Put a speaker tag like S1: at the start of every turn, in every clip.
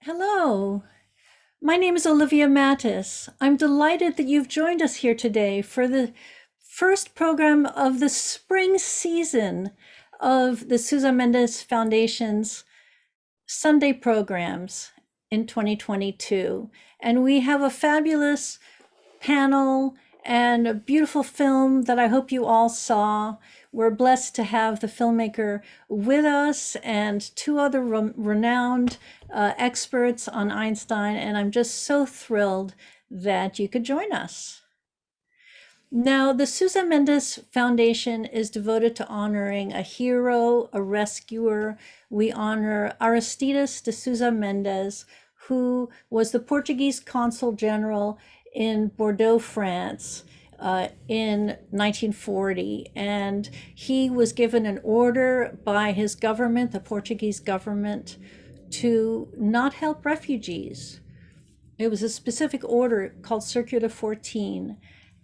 S1: Hello, my name is Olivia Mattis. I'm delighted that you've joined us here today for the first program of the spring season of the Sousa Mendes Foundation's Sunday programs in 2022. And we have a fabulous panel and a beautiful film that I hope you all saw. We're blessed to have the filmmaker with us and two other renowned experts on Einstein, and I'm just so thrilled that you could join us. Now, the Sousa Mendes Foundation is devoted to honoring a hero, a rescuer. We honor Aristides de Sousa Mendes, who was the Portuguese consul general in Bordeaux, France, in 1940. And he was given an order by his government, the Portuguese government, to not help refugees. It was a specific order called Circular 14.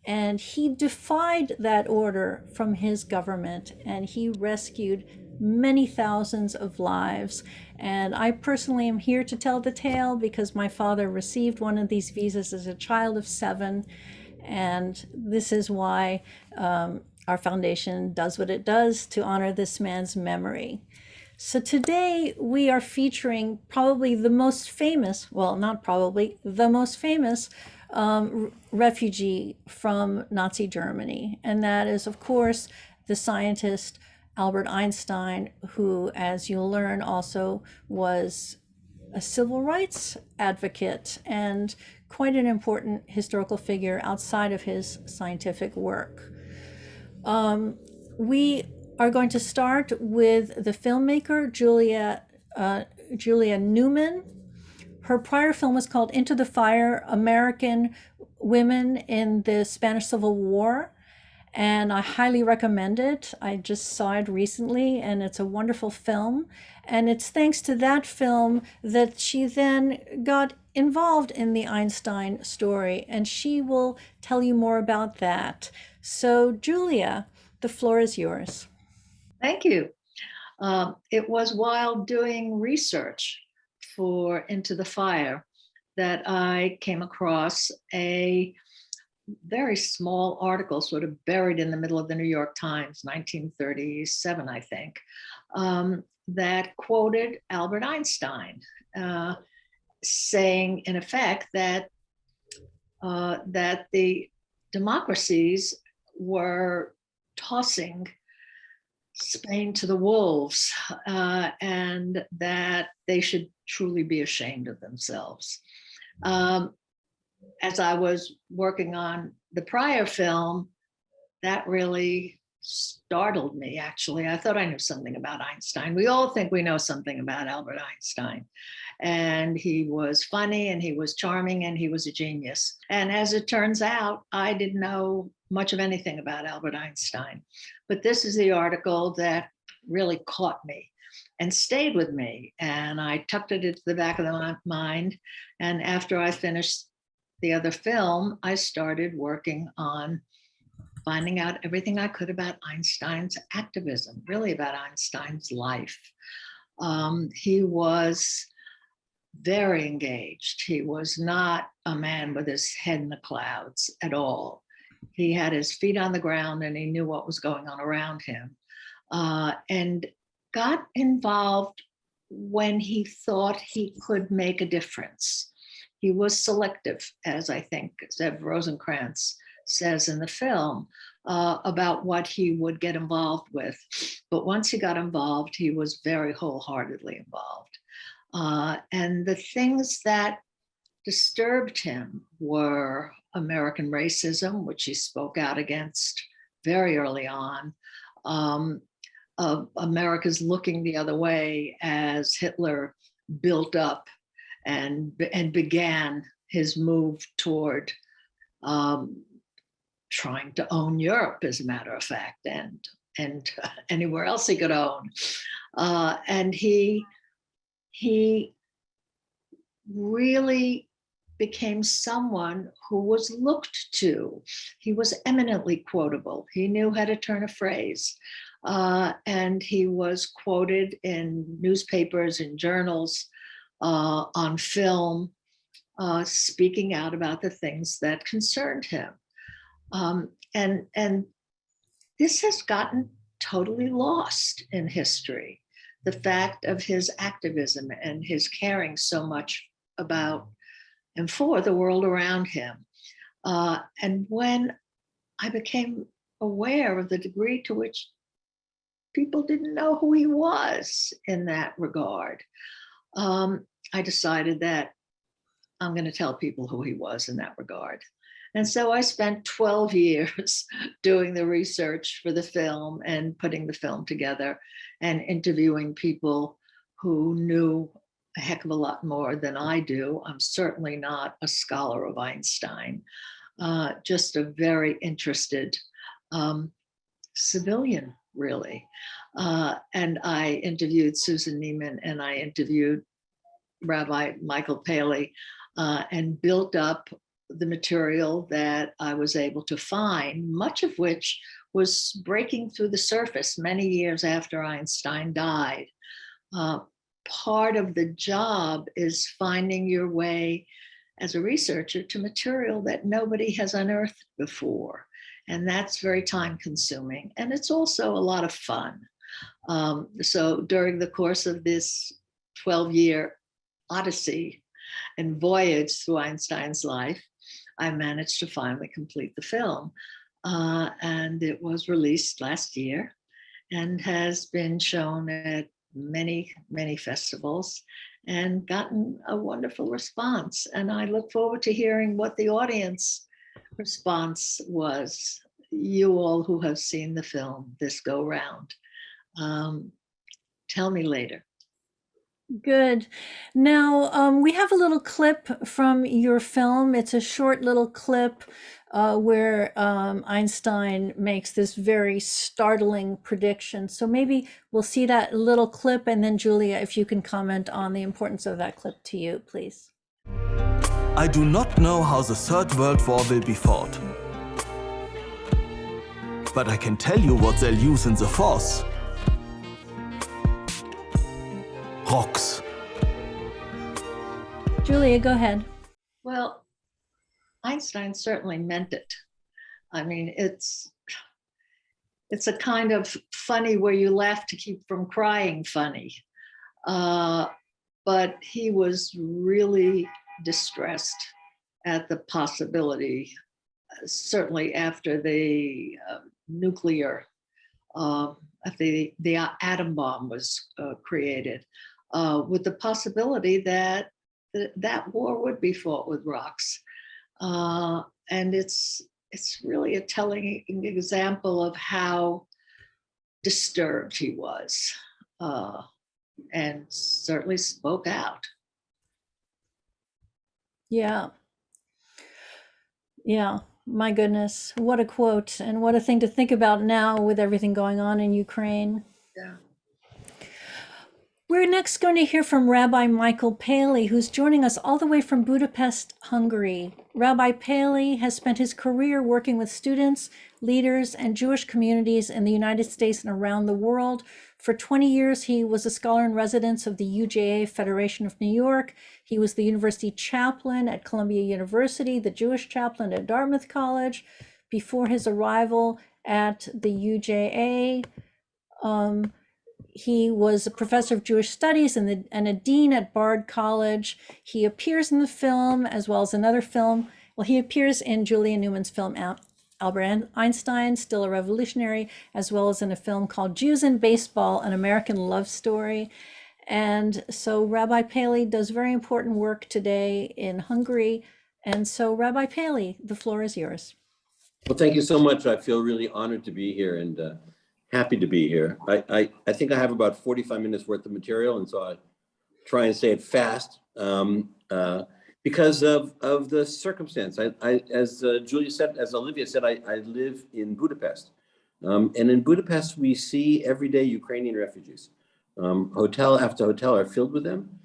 S1: And he defied that order from his government, and he rescued many thousands of lives. And I personally am here to tell the tale because my father received one of these visas as a child of 7. And this is why our foundation does what it does to honor this man's memory. So today we are featuring probably the most famous, well, not probably, the most famous refugee from Nazi Germany. And that is, of course, the scientist Albert Einstein, who, as you'll learn, also was a civil rights advocate and quite an important historical figure outside of his scientific work. We are going to start with the filmmaker, Julia Newman. Her prior film was called Into the Fire, American Women in the Spanish Civil War, and I highly recommend it. I just saw it recently, and it's a wonderful film. And it's thanks to that film that she then got involved in the Einstein story, and she will tell you more about that. So, Julia, the floor is yours.
S2: Thank you. It was while doing research for Into the Fire that I came across a very small article sort of buried in the middle of the New York Times, 1937, I think, that quoted Albert Einstein, saying in effect that the democracies were tossing Spain to the wolves, and that they should truly be ashamed of themselves. As I was working on the prior film, that really startled me, actually. I thought I knew something about Einstein. We all think we know something about Albert Einstein. And he was funny, and he was charming, and he was a genius. And as it turns out, I didn't know much of anything about Albert Einstein. But this is the article that really caught me and stayed with me. And I tucked it into the back of my mind. And after I finished the other film, I started working on finding out everything I could about Einstein's activism, really about Einstein's life. He was very engaged. He was not a man with his head in the clouds at all. He had his feet on the ground, and he knew what was going on around him, and got involved when he thought he could make a difference. He was selective, as I think Zev Rosencrantz says in the film, about what he would get involved with. But once he got involved, he was very wholeheartedly involved. And the things that disturbed him were American racism, which he spoke out against very early on, America's looking the other way as Hitler built up and began his move toward trying to own Europe, as a matter of fact, and anywhere else he could own. And he really became someone who was looked to. He was eminently quotable. He knew how to turn a phrase. And he was quoted in newspapers and journals on film, speaking out about the things that concerned him. And this has gotten totally lost in history. The fact of his activism and his caring so much about and for the world around him. And when I became aware of the degree to which people didn't know who he was in that regard, I decided that I'm going to tell people who he was in that regard. And so I spent 12 years doing the research for the film and putting the film together and interviewing people who knew a heck of a lot more than I do. I'm certainly not a scholar of Einstein, just a very interested civilian, really. And I interviewed Susan Neiman and I interviewed Rabbi Michael Paley and built up the material that I was able to find, much of which was breaking through the surface many years after Einstein died. Part of the job is finding your way as a researcher to material that nobody has unearthed before. And that's very time consuming. And it's also a lot of fun. So during the course of this 12-year odyssey and voyage through Einstein's life, I managed to finally complete the film. And it was released last year and has been shown at many, many festivals and gotten a wonderful response. And I look forward to hearing what the audience response was, you all who have seen the film this go round. Tell me later.
S1: Good. Now, we have a little clip from your film. It's a short little clip where Einstein makes this very startling prediction. So maybe we'll see that little clip, and then Julia, if you can comment on the importance of that clip to you, please.
S3: I do not know how the Third World War will be fought. But I can tell you what they'll use in the force. Rocks.
S1: Julia, go ahead.
S2: Well, Einstein certainly meant it. I mean, it's a kind of funny where you laugh to keep from crying funny. But he was really distressed at the possibility, certainly after the nuclear, after the atom bomb was created, with the possibility that that war would be fought with rocks. And it's really a telling example of how disturbed he was, and certainly spoke out.
S1: Yeah. Yeah. My goodness. What a quote, and what a thing to think about now with everything going on in Ukraine.
S2: Yeah.
S1: We're next going to hear from Rabbi Michael Paley, who's joining us all the way from Budapest, Hungary. Rabbi Paley has spent his career working with students, leaders, and Jewish communities in the United States and around the world. For 20 years, he was a scholar in residence of the UJA Federation of New York. He was the university chaplain at Columbia University, the Jewish chaplain at Dartmouth College. Before his arrival at the UJA, he was a professor of Jewish studies and a dean at Bard College. He appears in the film as well as another film. Well, he appears in Julia Newman's film Albert Einstein, Still a Revolutionary, as well as in a film called Jews in Baseball, An American Love Story. And so Rabbi Paley does very important work today in Hungary. And so Rabbi Paley, the floor is yours.
S4: Well, thank you so much. I feel really honored to be here and happy to be here. I think I have about 45 minutes worth of material, and so I try and say it fast because of the circumstance. As Julia said, as Olivia said, I live in Budapest. And in Budapest, we see everyday Ukrainian refugees. Hotel after hotel are filled with them.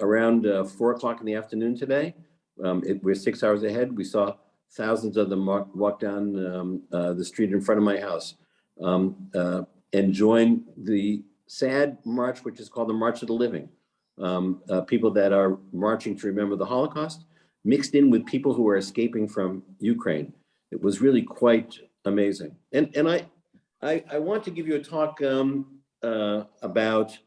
S4: Around 4 o'clock in the afternoon today, we're 6 hours ahead, we saw thousands of them walk down the street in front of my house. And join the sad march, which is called the March of the Living. people that are marching to remember the Holocaust, mixed in with people who are escaping from Ukraine. It was really quite amazing. And I want to give you a talk about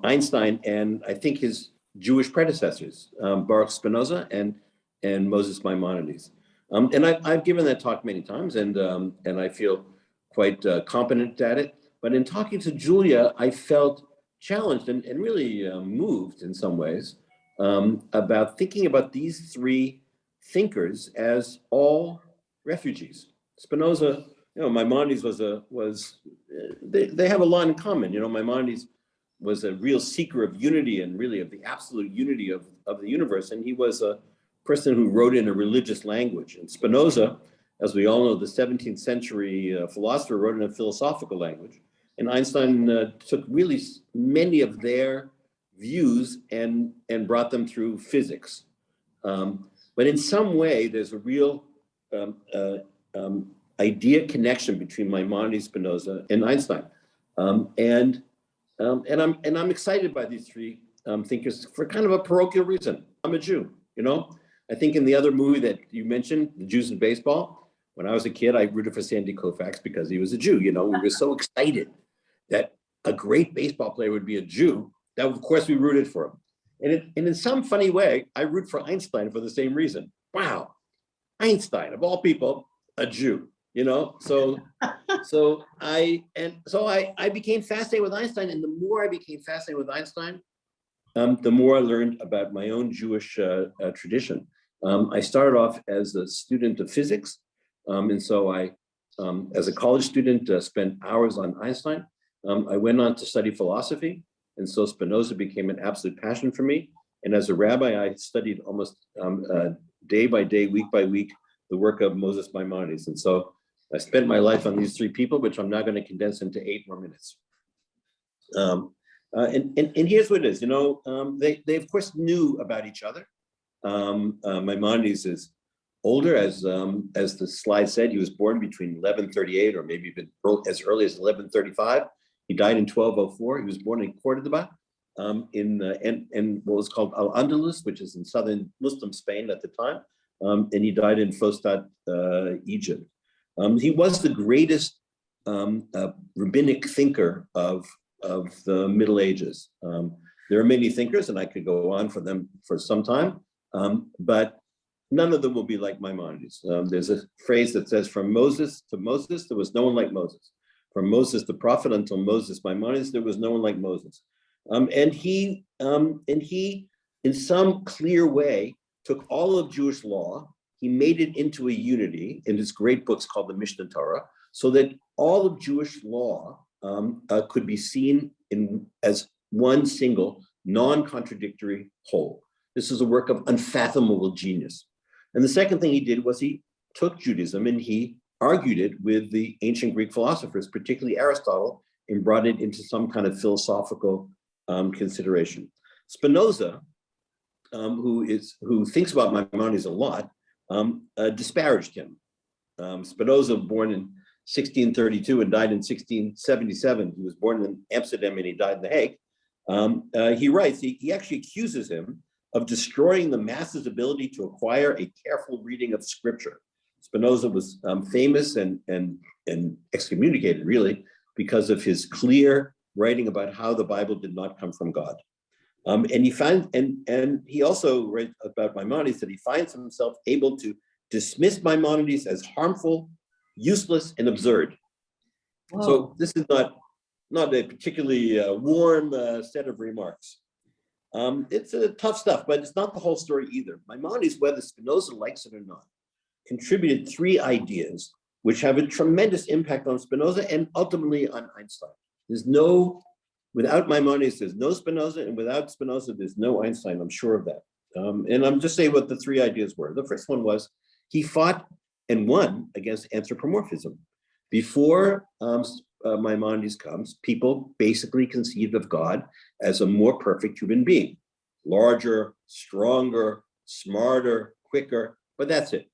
S4: Einstein and I think his Jewish predecessors, Baruch Spinoza and Moses Maimonides. And I've given that talk many times, and I feel quite competent at it. But in talking to Julia, I felt challenged and really moved in some ways about thinking about these three thinkers as all refugees. Spinoza, Maimonides they have a lot in common. Maimonides was a real seeker of unity and really of the absolute unity of the universe. And he was a person who wrote in a religious language. And Spinoza, as we all know, the 17th century philosopher, wrote in a philosophical language. And Einstein took really many of their views and brought them through physics. But in some way, there's a real idea connection between Maimonides, Spinoza, and Einstein. And I'm excited by these three thinkers for kind of a parochial reason. I'm a Jew, I think in the other movie that you mentioned, The Jews in Baseball, when I was a kid, I rooted for Sandy Koufax because he was a Jew. We were so excited that a great baseball player would be a Jew that, of course, we rooted for him. And in some funny way, I root for Einstein for the same reason. Wow, Einstein, of all people, a Jew. So I became fascinated with Einstein, and the more I became fascinated with Einstein, the more I learned about my own Jewish tradition. I started off as a student of physics, and so I, as a college student, spent hours on Einstein. I went on to study philosophy, and so Spinoza became an absolute passion for me. And as a rabbi, I studied almost day by day, week by week, the work of Moses Maimonides. And so I spent my life on these three people, which I'm now going to condense into 8 more minutes. And here's what it is, they of course knew about each other. Maimonides is older, as the slide said. He was born between 1138 or maybe even as early as 1135. He died in 1204. He was born in Cordoba, in what was called Al-Andalus, which is in southern Muslim Spain at the time. And he died in Fostat, Egypt. He was the greatest rabbinic thinker of the Middle Ages. There are many thinkers, and I could go on for them for some time, but none of them will be like Maimonides. There's a phrase that says, from Moses to Moses, there was no one like Moses. From Moses the prophet until Moses Maimonides, there was no one like Moses. And he, in some clear way, took all of Jewish law, he made it into a unity in his great books called the Mishnah Torah, so that all of Jewish law could be seen as one single, non-contradictory whole. This is a work of unfathomable genius. And the second thing he did was he took Judaism and he argued it with the ancient Greek philosophers, particularly Aristotle, and brought it into some kind of philosophical consideration. Spinoza, who thinks about Maimonides a lot, disparaged him. Spinoza, born in 1632 and died in 1677. He was born in Amsterdam and he died in The Hague. He writes, he actually accuses him of destroying the masses' ability to acquire a careful reading of scripture. Spinoza was famous and excommunicated, really, because of his clear writing about how the Bible did not come from God. And he also wrote about Maimonides that he finds himself able to dismiss Maimonides as harmful, useless, and absurd. Whoa. So this is not a particularly warm set of remarks. It's tough stuff, but it's not the whole story either. Maimonides, whether Spinoza likes it or not, contributed 3 ideas which have a tremendous impact on Spinoza and ultimately on Einstein. Without Maimonides, there's no Spinoza, and without Spinoza, there's no Einstein. I'm sure of that. And I'm just saying what the 3 ideas were. The first one was he fought and won against anthropomorphism. Before Maimonides comes, people basically conceived of God as a more perfect human being, larger, stronger, smarter, quicker, but that's it.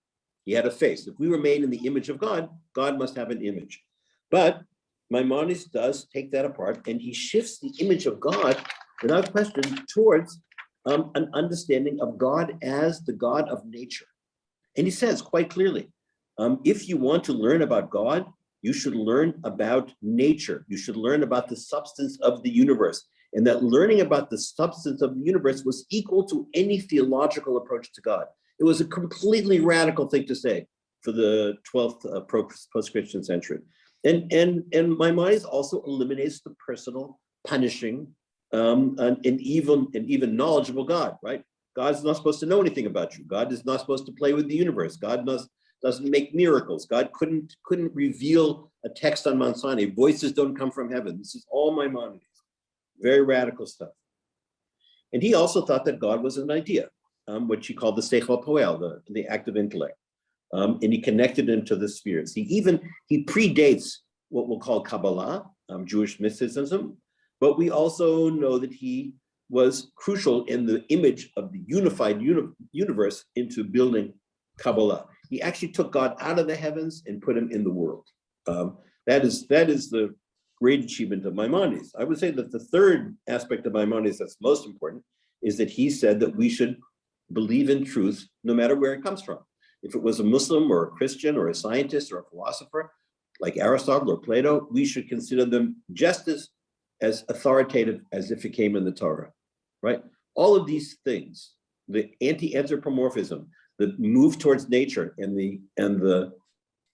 S4: He had a face. If we were made in the image of God, God must have an image. But Maimonides does take that apart and he shifts the image of God without question, towards an understanding of God as the God of nature. And he says quite clearly, if you want to learn about God, you should learn about nature. You should learn about the substance of the universe. And that learning about the substance of the universe was equal to any theological approach to God. It was a completely radical thing to say for the 12th post-Christian century. And Maimonides also eliminates the personal, punishing, and even knowledgeable God, right? God's not supposed to know anything about you. God is not supposed to play with the universe. God doesn't make miracles. God couldn't reveal a text on Mount Sinai. Voices don't come from heaven. This is all Maimonides. Very radical stuff. And he also thought that God was an idea, which he called the seichel poel, the active intellect. And he connected into the spheres. He predates what we'll call Kabbalah, Jewish mysticism, but we also know that he was crucial in the image of the unified universe into building Kabbalah. He actually took God out of the heavens and put him in the world. That is the great achievement of Maimonides. I would say that the third aspect of Maimonides that's most important is that he said that we should believe in truth no matter where it comes from. If it was a Muslim or a Christian or a scientist or a philosopher like Aristotle or Plato, we should consider them just as authoritative as if it came in the Torah, right? All of these things, the anti-anthropomorphism, the move towards nature, and the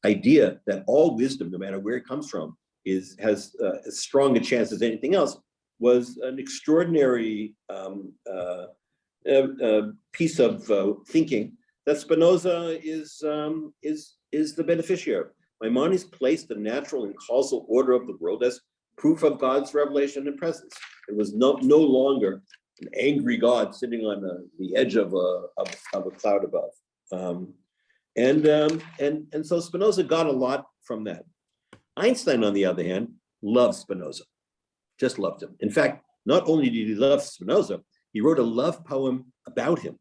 S4: idea that all wisdom, no matter where it comes from, has as strong a chance as anything else, was an extraordinary piece of thinking that Spinoza is the beneficiary. Maimonides placed the natural and causal order of the world as proof of God's revelation and presence. It was no longer an angry God sitting on the edge of a cloud above. And so Spinoza got a lot from that. Einstein, on the other hand, loved Spinoza, just loved him. In fact, not only did he love Spinoza, he wrote a love poem about him.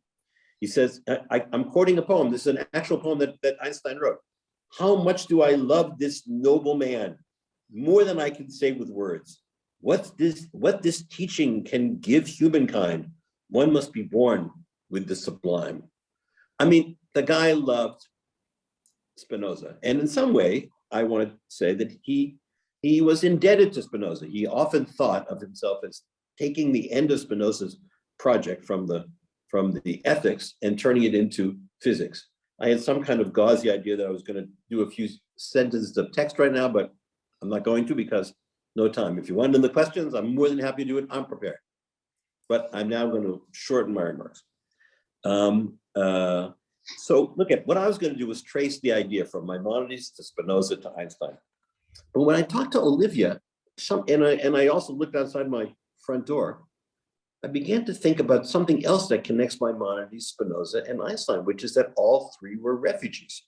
S4: He says, I'm quoting a poem. This is an actual poem that Einstein wrote. How much do I love this noble man, more than I can say with words. What this teaching can give humankind, one must be born with the sublime. I mean, the guy loved Spinoza. And in some way, I want to say that he was indebted to Spinoza. He often thought of himself as taking the end of Spinoza's project from the ethics and turning it into physics. I had some kind of gauzy idea that I was going to do a few sentences of text right now, but I'm not going to because no time. If you want the questions, I'm more than happy to do it. I'm prepared. But I'm now going to shorten my remarks. So look at what I was going to do was trace the idea from Maimonides to Spinoza to Einstein. But when I talked to Olivia, and I also looked outside my front door, I began to think about something else that connects Maimonides, Spinoza, and Einstein, which is that all three were refugees.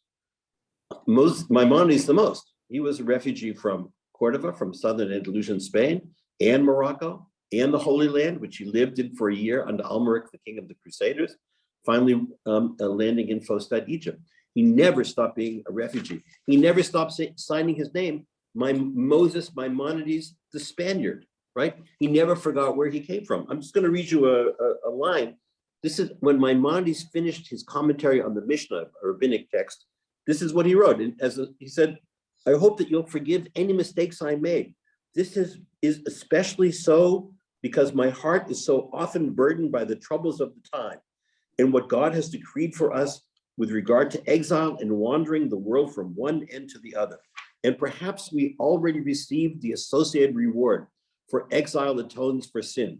S4: Maimonides the most. He was a refugee from Cordoba, from southern Andalusian Spain, and Morocco, and the Holy Land, which he lived in for a year under Almeric, the king of the Crusaders, finally landing in Fostat, Egypt. He never stopped being a refugee. He never stopped signing his name, Moses Maimonides, the Spaniard, right? He never forgot where he came from. I'm just going to read you a line. This is when Maimonides finished his commentary on the Mishnah, a rabbinic text. This is what he wrote. He said, I hope that you'll forgive any mistakes I made. This is especially so because my heart is so often burdened by the troubles of the time and what God has decreed for us with regard to exile and wandering the world from one end to the other. And perhaps we already received the associated reward, for exile atones for sin.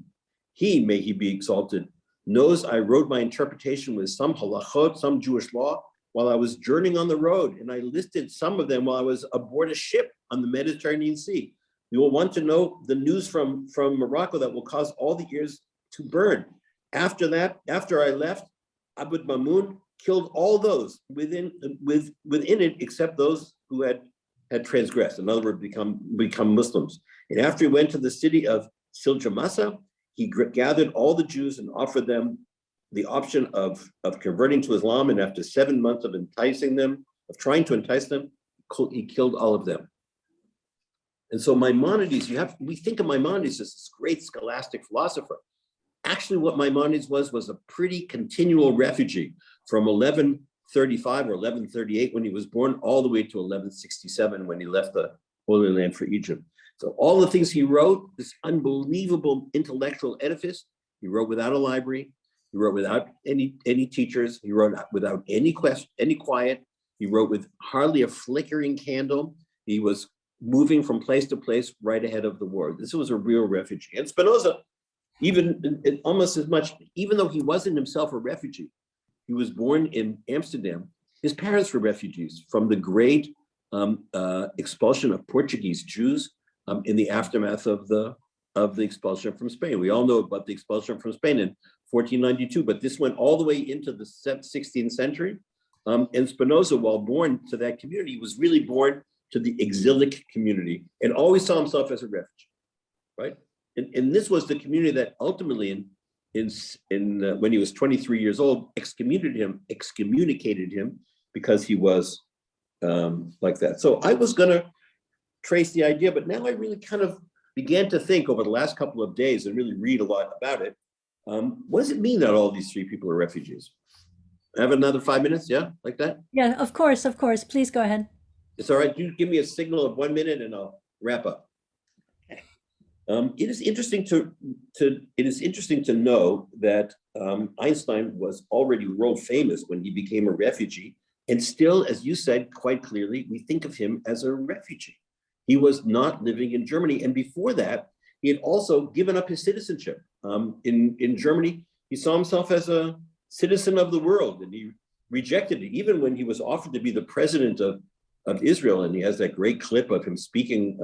S4: He, may he be exalted, knows I wrote my interpretation with some halachot, some Jewish law, while I was journeying on the road, and I listed some of them while I was aboard a ship on the Mediterranean Sea. You will want to know the news from Morocco that will cause all the ears to burn. After I left, Abd Mamun killed all those within it, except those who had transgressed, in other words, become Muslims. And after he went to the city of Siljamasa, he gathered all the Jews and offered them the option of converting to Islam. And after 7 months of trying to entice them, he killed all of them. And so Maimonides, we think of Maimonides as this great scholastic philosopher. Actually, what Maimonides was a pretty continual refugee from 1135 or 1138 when he was born, all the way to 1167 when he left the Holy Land for Egypt. So all the things he wrote, this unbelievable intellectual edifice, he wrote without a library, he wrote without any teachers, he wrote without any quiet, he wrote with hardly a flickering candle. He was moving from place to place right ahead of the war. This was a real refugee. And Spinoza, even almost as much, even though he wasn't himself a refugee, he was born in Amsterdam. His parents were refugees from the great expulsion of Portuguese Jews in the aftermath of the expulsion from Spain. We all know about the expulsion from Spain in 1492, but this went all the way into the 16th century. And Spinoza, while born to that community, was really born to the exilic community and always saw himself as a refugee, right? And this was the community that ultimately, when he was 23 years old, excommunicated him because he was like that. So I was going to trace the idea, but now I really kind of began to think over the last couple of days and really read a lot about it. What does it mean that all these three people are refugees? I have another 5 minutes, yeah, like that?
S1: Yeah, of course, please go ahead.
S4: It's all right. You give me a signal of 1 minute and I'll wrap up. It is interesting to know that Einstein was already world famous when he became a refugee, and still, as you said quite clearly, we think of him as a refugee. He was not living in Germany, and before that, he had also given up his citizenship. In Germany, he saw himself as a citizen of the world, and he rejected it, even when he was offered to be the president of Israel. And he has that great clip of him speaking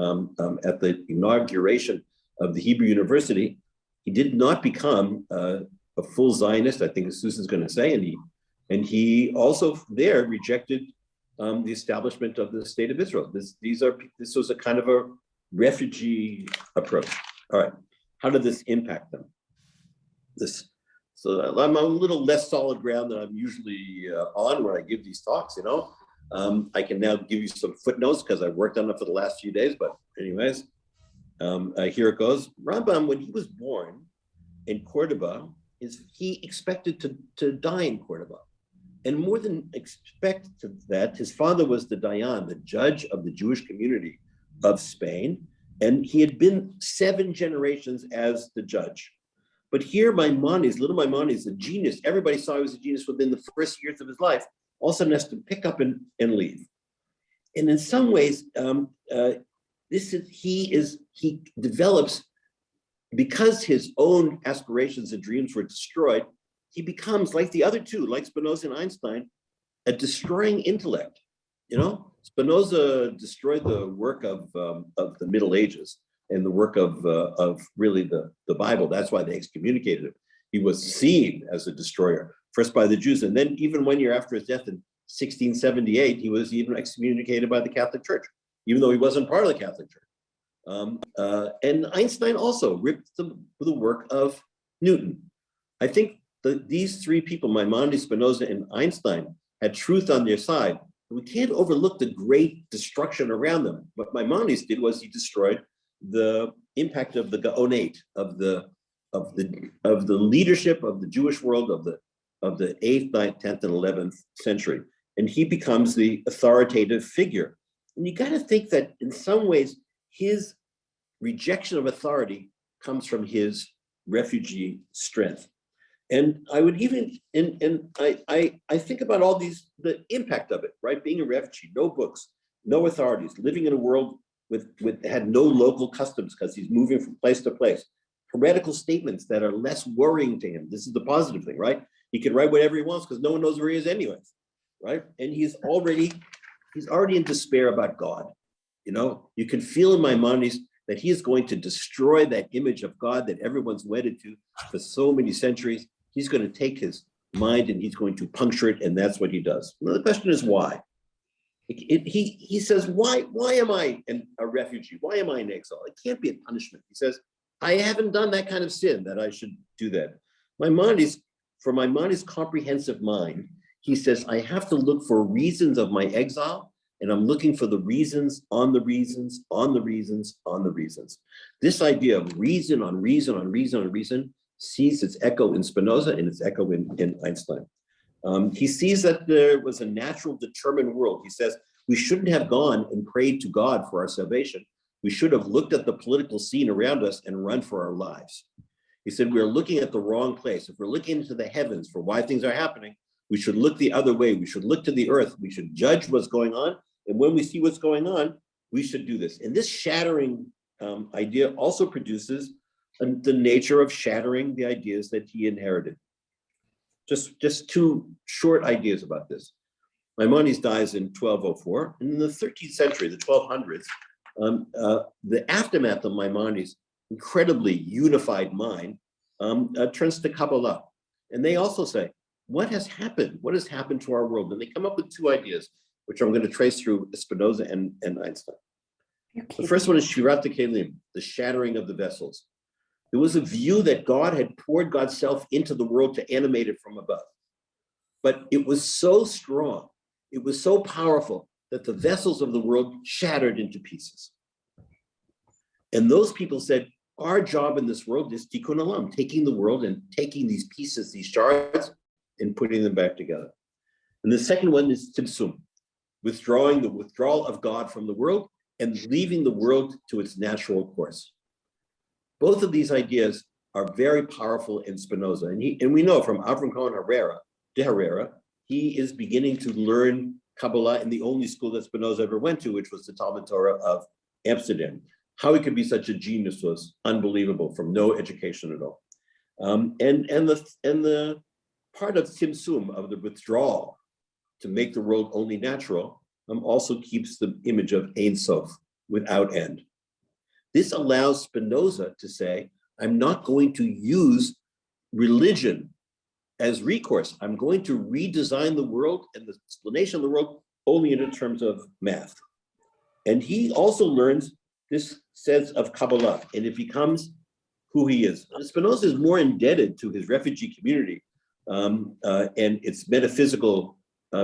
S4: at the inauguration of the Hebrew University. He did not become a full Zionist, I think as Susan's going to say, and he also there rejected the establishment of the state of Israel. This was a kind of a refugee approach. All right, how did this impact them? So I'm a little less solid ground than I'm usually on when I give these talks, you know. I can now give you some footnotes because I've worked on it for the last few days, but anyways, here it goes. Rambam, when he was born in Cordoba, he expected to die in Cordoba. And more than expected that, his father was the Dayan, the judge of the Jewish community of Spain, and he had been 7 generations as the judge. But here little Maimonides, a genius, everybody saw he was a genius within the first years of his life, all of a sudden has to pick up and leave. And in some ways, he develops, because his own aspirations and dreams were destroyed, he becomes, like the other two, like Spinoza and Einstein, a destroying intellect. You know, Spinoza destroyed the work of the Middle Ages and the work of really the Bible. That's why they excommunicated him. He was seen as a destroyer, first by the Jews, and then even 1 year after his death in 1678, he was even excommunicated by the Catholic Church, even though he wasn't part of the Catholic Church. And Einstein also ripped the work of Newton. I think these three people, Maimonides, Spinoza, and Einstein, had truth on their side. We can't overlook the great destruction around them. What Maimonides did was he destroyed the impact of the Gaonate, of the leadership of the Jewish world of the 8th, 9th, 10th, and 11th century. And he becomes the authoritative figure. And you got to think that in some ways, his rejection of authority comes from his refugee strength. And I would even, I think about all the impact of it, right? Being a refugee, no books, no authorities, living in a world had no local customs because he's moving from place to place. Heretical statements that are less worrying to him. This is the positive thing, right? He can write whatever he wants because no one knows where he is anyways, right? And he's already in despair about God. You know, you can feel in Maimonides that he is going to destroy that image of God that everyone's wedded to for so many centuries. He's going to take his mind and he's going to puncture it, and that's what he does. Now, the question is why? He says, why am I a refugee? Why am I in exile? It can't be a punishment. He says, I haven't done that kind of sin that I should do that. For Maimonides' comprehensive mind, he says, I have to look for reasons of my exile and I'm looking for the reasons on the reasons on the reasons on the reasons. This idea of reason on reason on reason on reason sees its echo in Spinoza and its echo in Einstein. He sees that there was a natural determined world. He says, we shouldn't have gone and prayed to God for our salvation. We should have looked at the political scene around us and run for our lives. He said, we're looking at the wrong place. If we're looking into the heavens for why things are happening, we should look the other way. We should look to the earth. We should judge what's going on. And when we see what's going on, we should do this. And this shattering idea also produces the nature of shattering the ideas that he inherited. Just two short ideas about this. Maimonides dies in 1204. And in the 13th century, the 1200s, the aftermath of Maimonides' incredibly unified mind turns to Kabbalah. And they also say, what has happened? What has happened to our world? And they come up with two ideas, which I'm going to trace through Spinoza and Einstein. The first one is Shirat Kelim, the shattering of the vessels. There was a view that God had poured God's self into the world to animate it from above. But it was so strong, it was so powerful that the vessels of the world shattered into pieces. And those people said, our job in this world is tikkun olam, taking the world and taking these pieces, these shards, and putting them back together. And the second one is tzimtzum, the withdrawal of God from the world and leaving the world to its natural course. Both of these ideas are very powerful in Spinoza. And we know from Avram Cohen de Herrera, he is beginning to learn Kabbalah in the only school that Spinoza ever went to, which was the Talmud Torah of Amsterdam. How he could be such a genius was unbelievable from no education at all. And the part of Tzimtzum, of the withdrawal to make the world only natural, also keeps the image of Ein Sof, without end. This allows Spinoza to say, I'm not going to use religion as recourse. I'm going to redesign the world and the explanation of the world only in terms of math. And he also learns this sense of Kabbalah, and it becomes who he is. Spinoza is more indebted to his refugee community and its metaphysical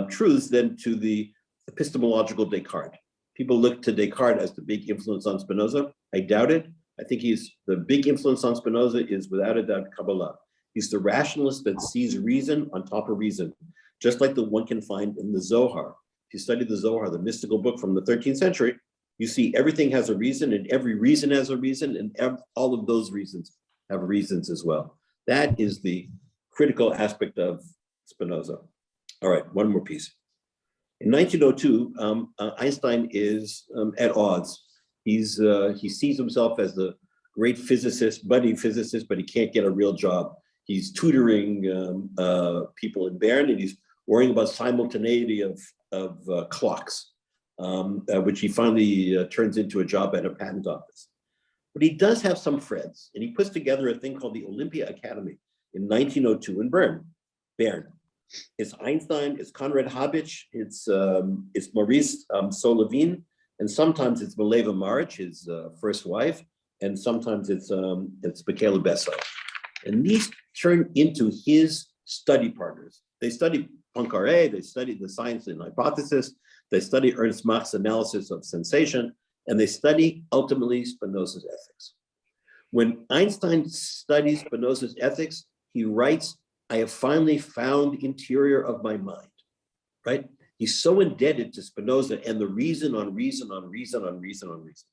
S4: truths than to the epistemological Descartes. People look to Descartes as the big influence on Spinoza. I doubt it. I think the big influence on Spinoza is without a doubt Kabbalah. He's the rationalist that sees reason on top of reason, just like the one can find in the Zohar. If you study the Zohar, the mystical book from the 13th century, you see everything has a reason and every reason has a reason and all of those reasons have reasons as well. That is the critical aspect of Spinoza. All right, one more piece. In 1902, Einstein is at odds. He sees himself as the great physicist, budding physicist, but he can't get a real job. He's tutoring people in Bern, and he's worrying about simultaneity of clocks, which he finally turns into a job at a patent office. But he does have some friends, and he puts together a thing called the Olympia Academy in 1902 in Bern. It's Einstein, it's Konrad Habich, it's Maurice Solovin, and sometimes it's Mileva Maric, his first wife, and sometimes it's Michaela Besso. And these turn into his study partners. They study Poincaré, they study the science and hypothesis, they study Ernst Mach's analysis of sensation, and they study ultimately Spinoza's ethics. When Einstein studies Spinoza's ethics, he writes, I have finally found the interior of my mind, right? He's so indebted to Spinoza and the reason on reason on reason on reason on reason.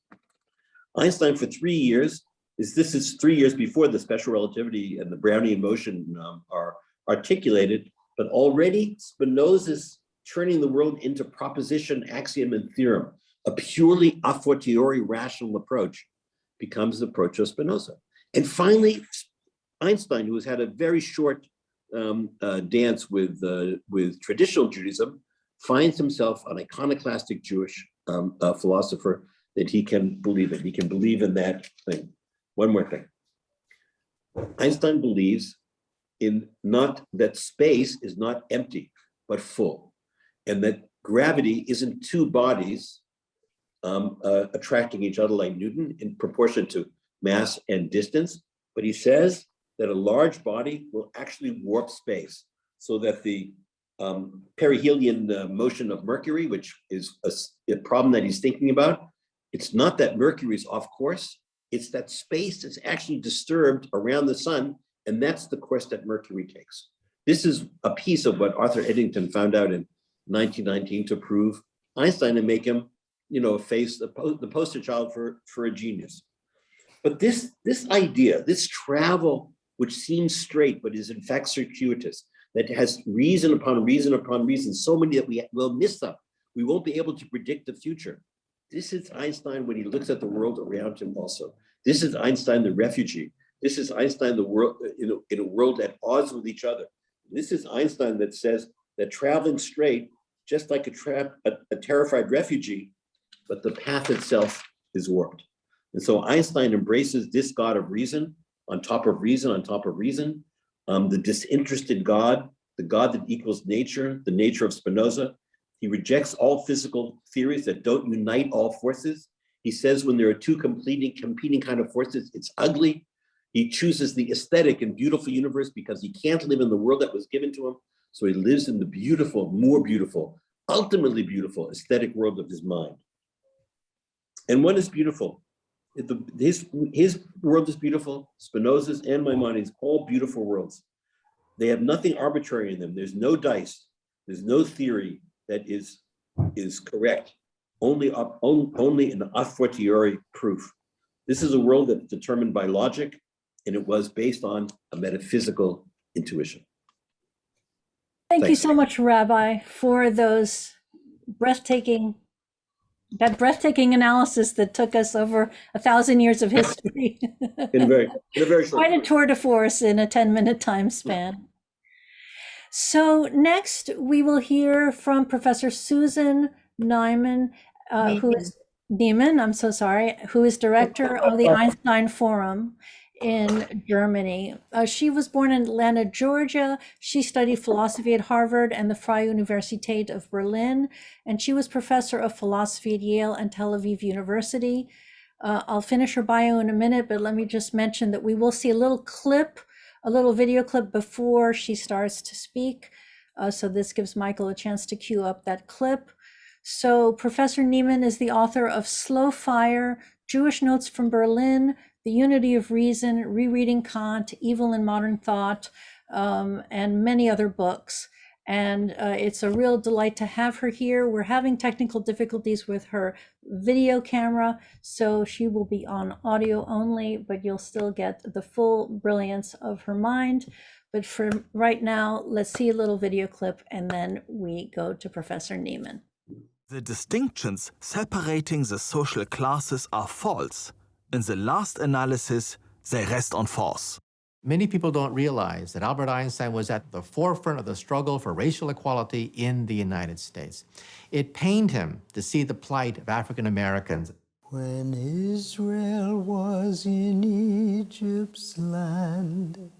S4: Einstein for 3 years, this is 3 years before the special relativity and the Brownian motion are articulated, but already Spinoza's turning the world into proposition, axiom, and theorem, a purely a fortiori rational approach becomes the approach of Spinoza. And finally, Einstein, who has had a very short dance with traditional Judaism, finds himself an iconoclastic Jewish philosopher that he can believe in. He can believe in that thing. One more thing. Einstein believes in not that space is not empty, but full, and that gravity isn't two bodies attracting each other like Newton in proportion to mass and distance, but he says that a large body will actually warp space so that the perihelion motion of Mercury, which is a problem that he's thinking about. It's not that Mercury is off course, it's that space is actually disturbed around the sun, and that's the course that Mercury takes. This is a piece of what Arthur Eddington found out in 1919 to prove Einstein and make him, face the poster child for a genius. But this idea, this travel, which seems straight, but is in fact circuitous, that has reason upon reason upon reason, so many that we will miss them. We won't be able to predict the future. This is Einstein when he looks at the world around him also. This is Einstein, the refugee. This is Einstein, the world in a world at odds with each other. This is Einstein that says that traveling straight, just like a terrified refugee, but the path itself is warped. And so Einstein embraces this God of reason, on top of reason, on top of reason, the disinterested God, the God that equals nature, the nature of Spinoza. He rejects all physical theories that don't unite all forces. He says when there are two competing kind of forces, it's ugly. He chooses the aesthetic and beautiful universe because he can't live in the world that was given to him. So he lives in the beautiful, more beautiful, ultimately beautiful aesthetic world of his mind. And what is beautiful? His world is beautiful, Spinoza's and Maimonides, all beautiful worlds. They have nothing arbitrary in them. There's no dice. There's no theory that is correct. Only an a fortiori proof. This is a world that's determined by logic, and it was based on a metaphysical intuition.
S1: Thank you so much, Rabbi, for that breathtaking analysis that took us over 1,000 years of history.
S4: in a very short
S1: Quite a
S4: time.
S1: tour de force in a 10-minute time span. So next we will hear from Professor Susan Neumann, who is director of the Einstein Forum in Germany. She was born in Atlanta, Georgia. She studied philosophy at Harvard and the Freie Universität of Berlin, and she was professor of philosophy at Yale and Tel Aviv University. I'll finish her bio in a minute, but let me just mention that we will see a little video clip before she starts to speak. So this gives Michael a chance to cue up that clip. So Professor Neumann is the author of Slow Fire, Jewish Notes from Berlin, The Unity of Reason, Rereading Kant, Evil in Modern Thought, and many other books. And it's a real delight to have her here. We're having technical difficulties with her video camera, so she will be on audio only, but you'll still get the full brilliance of her mind. But for right now, let's see a little video clip, and then we go to Professor Neumann.
S3: The distinctions separating the social classes are false. In the last analysis, they rest on force.
S5: Many people don't realize that Albert Einstein was at the forefront of the struggle for racial equality in the United States. It pained him to see the plight of African Americans.
S6: When Israel was in Egypt's land,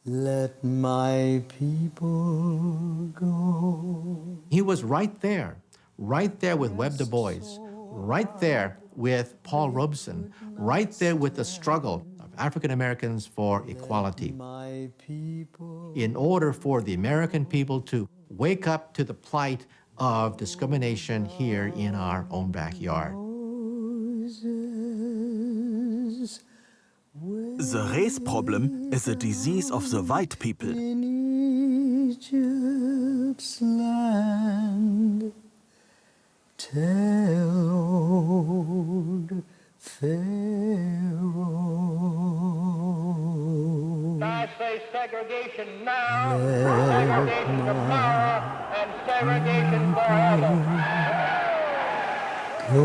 S6: let my people go.
S5: He was right there with Webb Du Bois, right there with Paul Robeson, right there with the struggle of African Americans for equality. In order for the American people to wake up to the plight of discrimination here in our own backyard.
S3: The race problem is a disease of the white people.
S6: In Egypt's land, tell old Pharaoh.
S7: I say segregation now, segregation tomorrow, and segregation forever.
S6: Go.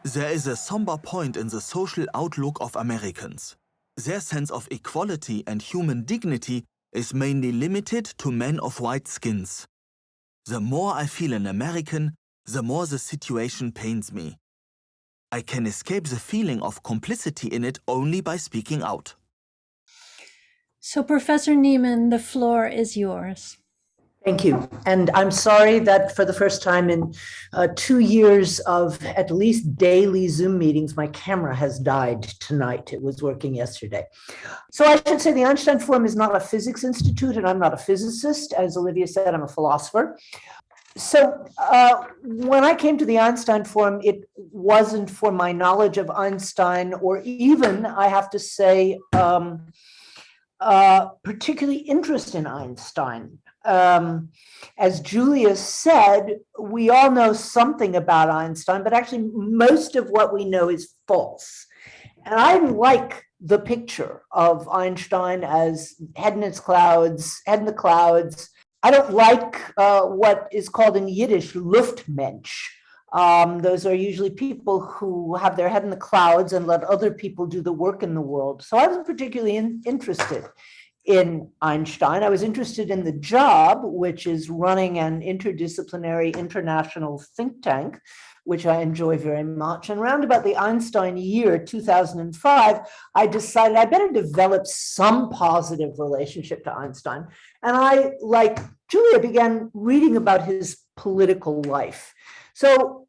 S3: There is a somber point in the social outlook of Americans. Their sense of equality and human dignity is mainly limited to men of white skins. The more I feel an American, the more the situation pains me. I can escape the feeling of complicity in it only by speaking out.
S1: So Professor Neumann, the floor is yours.
S6: Thank you. And I'm sorry that for the first time in 2 years of at least daily Zoom meetings, my camera has died tonight. It was working yesterday. So I should say the Einstein Forum is not a physics institute, and I'm not a physicist. As Olivia said, I'm a philosopher. So when I came to the Einstein Forum, it wasn't for my knowledge of Einstein or even, I have to say, particularly interest in Einstein. As Julia said, we all know something about Einstein, but actually most of what we know is false. And I like the picture of Einstein as head in the clouds. I don't like what is called in Yiddish Luftmensch. Those are usually people who have their head in the clouds and let other people do the work in the world. So I wasn't particularly interested in Einstein. I was interested in the job, which is running an interdisciplinary international think tank, which I enjoy very much. And around about the Einstein year, 2005, I decided I better develop some positive relationship to Einstein. And I, like Julia, began reading about his political life. So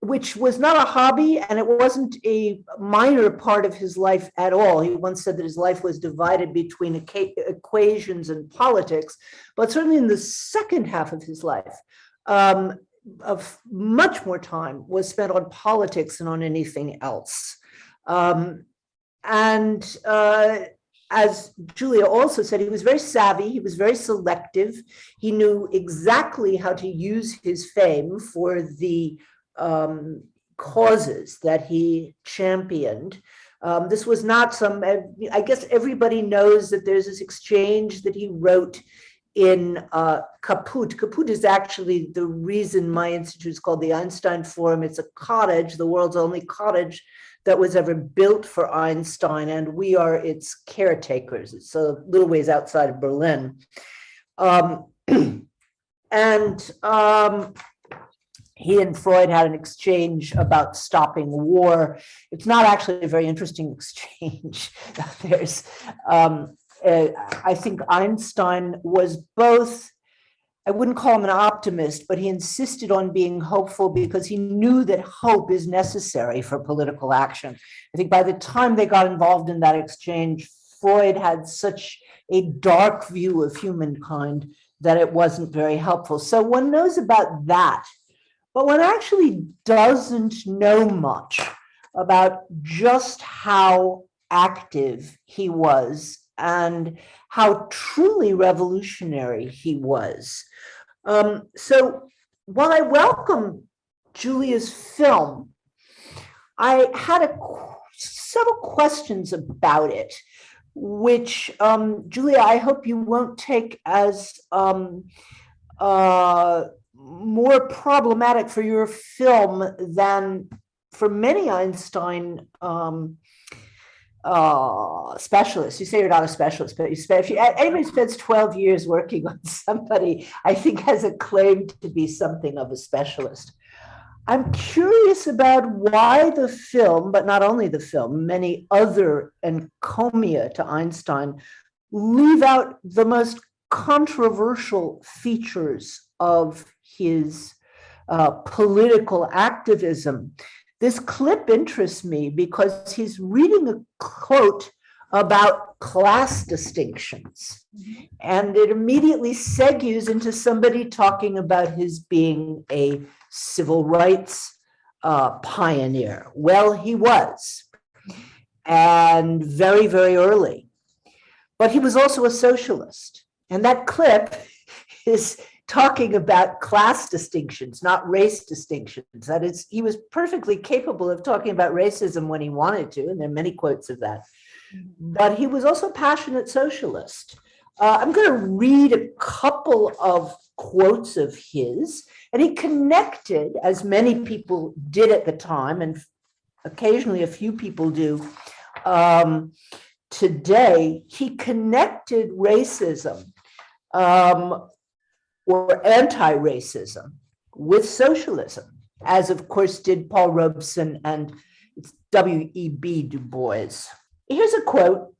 S6: which was not a hobby, and it wasn't a minor part of his life at all. He once said that his life was divided between equations and politics, but certainly in the second half of his life, of much more time was spent on politics than on anything else. As Julia also said, he was very savvy, he was very selective. He knew exactly how to use his fame for the causes that he championed. This was not some, I guess everybody knows that there's this exchange that he wrote in Kaput. Kaput is actually the reason my institute is called the Einstein Forum. It's a cottage, the world's only cottage that was ever built for Einstein, and we are its caretakers. It's a little ways outside of Berlin. He and Freud had an exchange about stopping war. It's not actually a very interesting exchange. There's, I think Einstein was both, I wouldn't call him an optimist, but he insisted on being hopeful because he knew that hope is necessary for political action. I think by the time they got involved in that exchange, Freud had such a dark view of humankind that it wasn't very helpful. So one knows about that, but one actually doesn't know much about just how active he was and how truly revolutionary he was. So while I welcome Julia's film, I had several questions about it, which, Julia, I hope you won't take as more problematic for your film than for many Einstein specialists. You say you're not a specialist, but if anybody spends 12 years working on somebody, I think has a claim to be something of a specialist. I'm curious about why the film, but not only the film, many other encomia to Einstein leave out the most controversial features of his political activism. This clip interests me because he's reading a quote about class distinctions, and it immediately segues into somebody talking about his being a civil rights pioneer. Well, he was, and very, very early, but he was also a socialist. And that clip is talking about class distinctions, not race distinctions. That is, he was perfectly capable of talking about racism when he wanted to, and there are many quotes of that. But he was also a passionate socialist. I'm going to read a couple of quotes of his, and he connected, as many people did at the time, and occasionally a few people do today, he connected racism or anti-racism with socialism, as of course did Paul Robeson and W.E.B. Du Bois. Here's a quote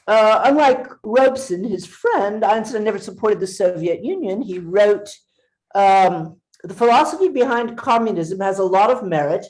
S6: unlike Robeson, his friend, Einstein never supported the Soviet Union. He wrote, the philosophy behind communism has a lot of merit,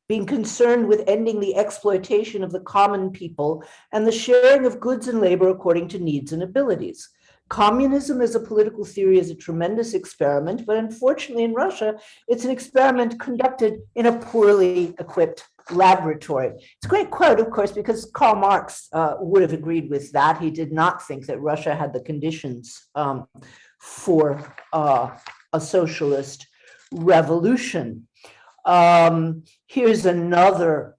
S6: being concerned with ending the exploitation of the common people and the sharing of goods and labor according to needs and abilities. Communism as a political theory is a tremendous experiment, but unfortunately in Russia, it's an experiment conducted in a poorly equipped laboratory. It's a great quote, of course, because Karl Marx would have agreed with that. He did not think that Russia had the conditions for a socialist revolution. Here's another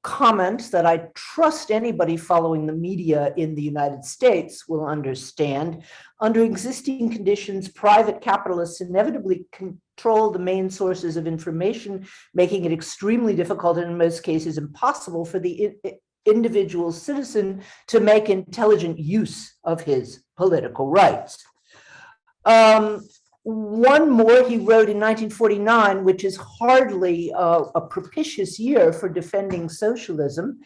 S6: comment that I trust anybody following the media in the United States will understand. Under existing conditions, private capitalists inevitably control the main sources of information, making it extremely difficult and in most cases impossible for the individual citizen to make intelligent use of his political rights. One more he wrote in 1949, which is hardly a propitious year for defending socialism.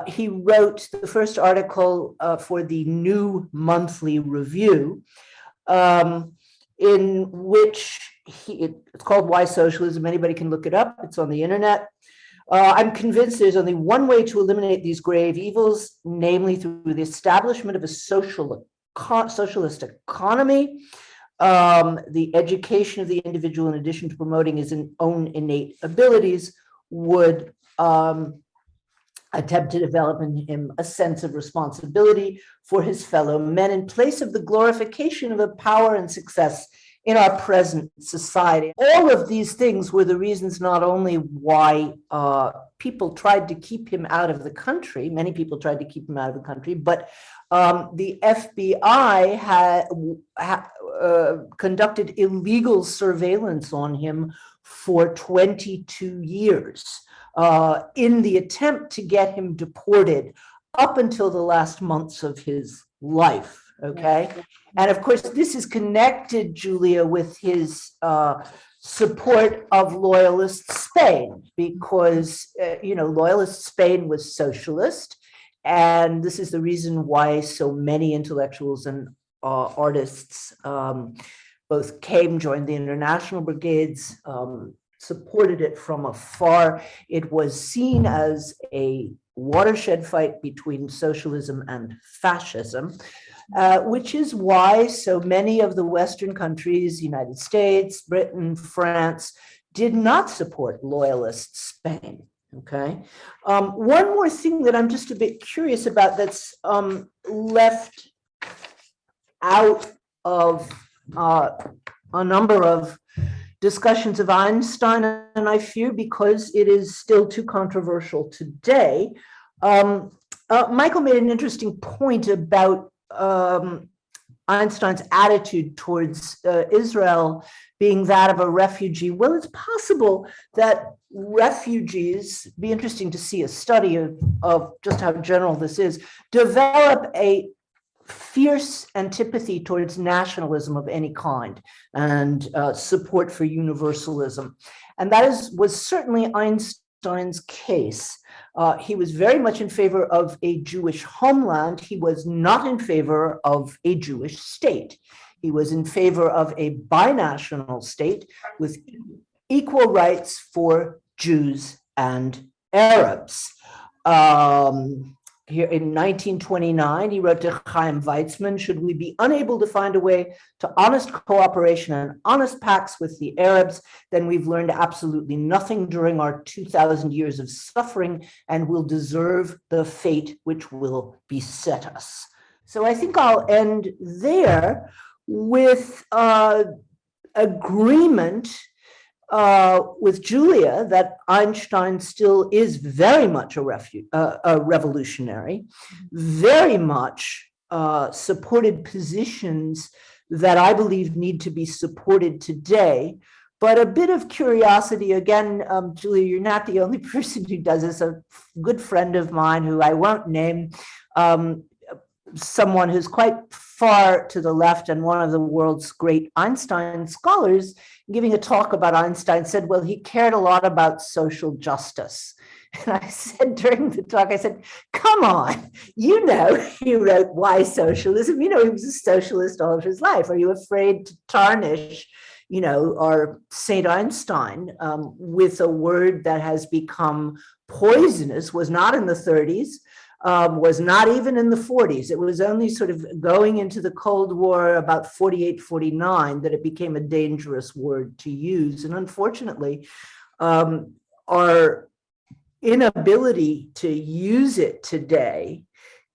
S6: He wrote the first article for the New Monthly Review, in which it's called Why Socialism? Anybody can look it up. It's on the internet. I'm convinced there's only one way to eliminate these grave evils, namely through the establishment of a socialist economy. The education of the individual, in addition to promoting his own innate abilities, would attempt to develop in him a sense of responsibility for his fellow men in place of the glorification of the power and success in our present society. All of these things were the reasons not only why people tried to keep him out of the country, many people tried to keep him out of the country, but the FBI had conducted illegal surveillance on him for 22 years in the attempt to get him deported up until the last months of his life. Okay. And of course, this is connected, Julia, with his support of loyalist Spain, because, loyalist Spain was socialist. And this is the reason why so many intellectuals and artists both joined the international brigades, supported it from afar. It was seen as a watershed fight between socialism and fascism. Which is why so many of the Western countries, United States, Britain, France, did not support loyalist Spain. Okay. One more thing that I'm just a bit curious about that's left out of a number of discussions of Einstein, and I fear because it is still too controversial today. Michael made an interesting point about Einstein's attitude towards Israel being that of a refugee. Well, it's possible that refugees, be interesting to see a study of just how general this is, develop a fierce antipathy towards nationalism of any kind and support for universalism. And that was certainly Einstein's case. He was very much in favor of a Jewish homeland. He was not in favor of a Jewish state. He was in favor of a binational state with equal rights for Jews and Arabs. Here in 1929, he wrote to Chaim Weizmann, should we be unable to find a way to honest cooperation and honest pacts with the Arabs, then we've learned absolutely nothing during our 2,000 years of suffering and will deserve the fate which will beset us. So I think I'll end there with agreement with Julia that Einstein still is very much a revolutionary, very much supported positions that I believe need to be supported today. But a bit of curiosity, again, Julia, you're not the only person who does this. A good friend of mine who I won't name someone who's quite far to the left and one of the world's great Einstein scholars, giving a talk about Einstein, said, well, he cared a lot about social justice. And I said during the talk, I said, come on, you know, he wrote Why Socialism? You know, he was a socialist all of his life. Are you afraid to tarnish, you know, our Saint Einstein with a word that has become poisonous, was not in the 30s, was not even in the 40s. It was only sort of going into the Cold War about 48, 49 that it became a dangerous word to use. And unfortunately, our inability to use it today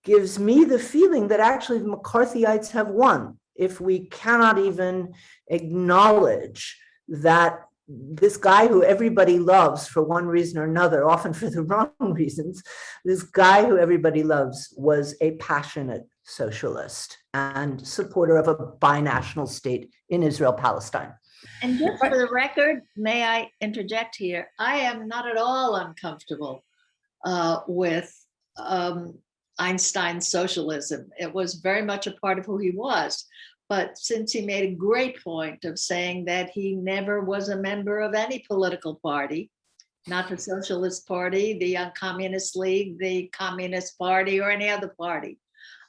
S6: gives me the feeling that actually the McCarthyites have won. If we cannot even acknowledge that this guy who everybody loves for one reason or another, often for the wrong reasons, this guy who everybody loves was a passionate socialist and supporter of a binational state in Israel-Palestine.
S2: And just for the record, may I interject here? I am not at all uncomfortable with Einstein's socialism. It was very much a part of who he was. But since he made a great point of saying that he never was a member of any political party, not the Socialist Party, the Young Communist League, the Communist Party, or any other party.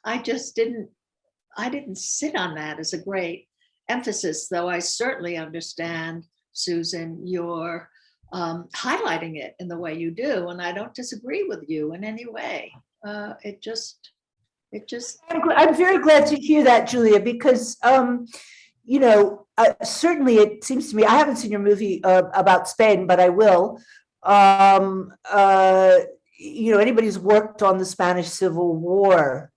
S2: I didn't sit on that as a great emphasis, though I certainly understand, Susan, your highlighting it in the way you do, and I don't disagree with you in any way. It just.
S6: I'm very glad to hear that, Julia, because you know, certainly it seems to me, I haven't seen your movie about Spain, but I will. You know, anybody who's worked on the Spanish Civil War,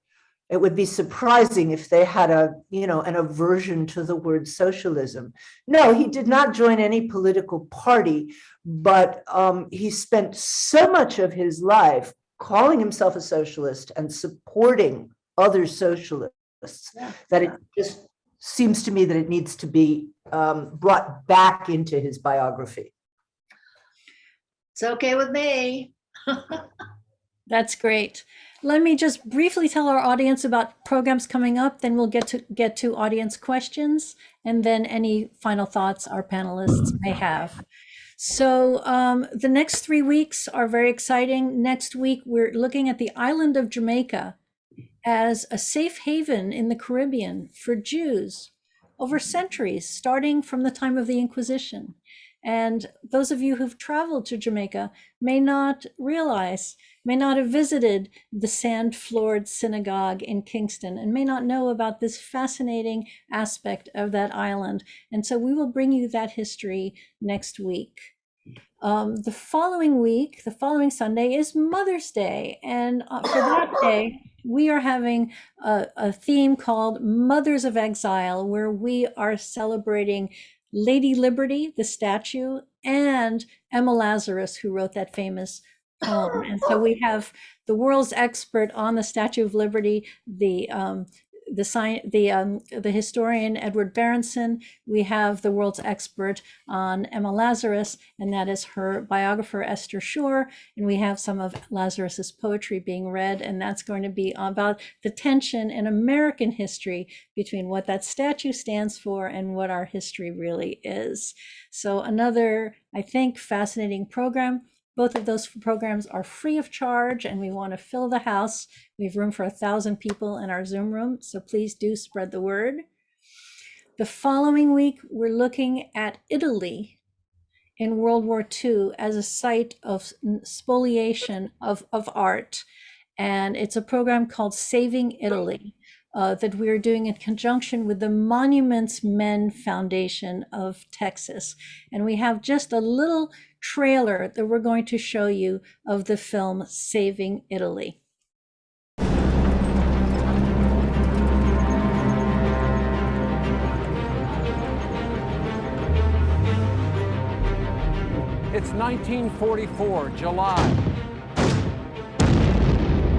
S6: it would be surprising if they had an aversion to the word socialism. No, he did not join any political party, but he spent so much of his life calling himself a socialist and supporting other socialists that it just seems to me that it needs to be brought back into his biography.
S2: It's okay with me.
S1: That's great. Let me just briefly tell our audience about programs coming up, then we'll get to audience questions, and then any final thoughts our panelists may have. So the next 3 weeks are very exciting. Next week, we're looking at the island of Jamaica as a safe haven in the Caribbean for Jews over centuries, starting from the time of the Inquisition. And those of you who've traveled to Jamaica may not have visited the sand-floored synagogue in Kingston and may not know about this fascinating aspect of that island. And so we will bring you that history next week. The following Sunday is Mother's Day. And for that day, we are having a theme called Mothers of Exile, where we are celebrating Lady Liberty, the statue, and Emma Lazarus, who wrote that famous poem. And so we have the world's expert on the Statue of Liberty, the historian Edward Berenson. We have the world's expert on Emma Lazarus, and that is her biographer Esther Shore. And we have some of Lazarus's poetry being read, and that's going to be about the tension in American history between what that statue stands for and what our history really is. So another, I think, fascinating program. Both of those programs are free of charge, and we want to fill the house. We have room for 1,000 people in our Zoom room, so please do spread the word. The following week, we're looking at Italy in World War II as a site of spoliation of art. And it's a program called Saving Italy that we're doing in conjunction with the Monuments Men Foundation of Texas. And we have just a little trailer that we're going to show you of the film Saving Italy.
S8: It's 1944, July.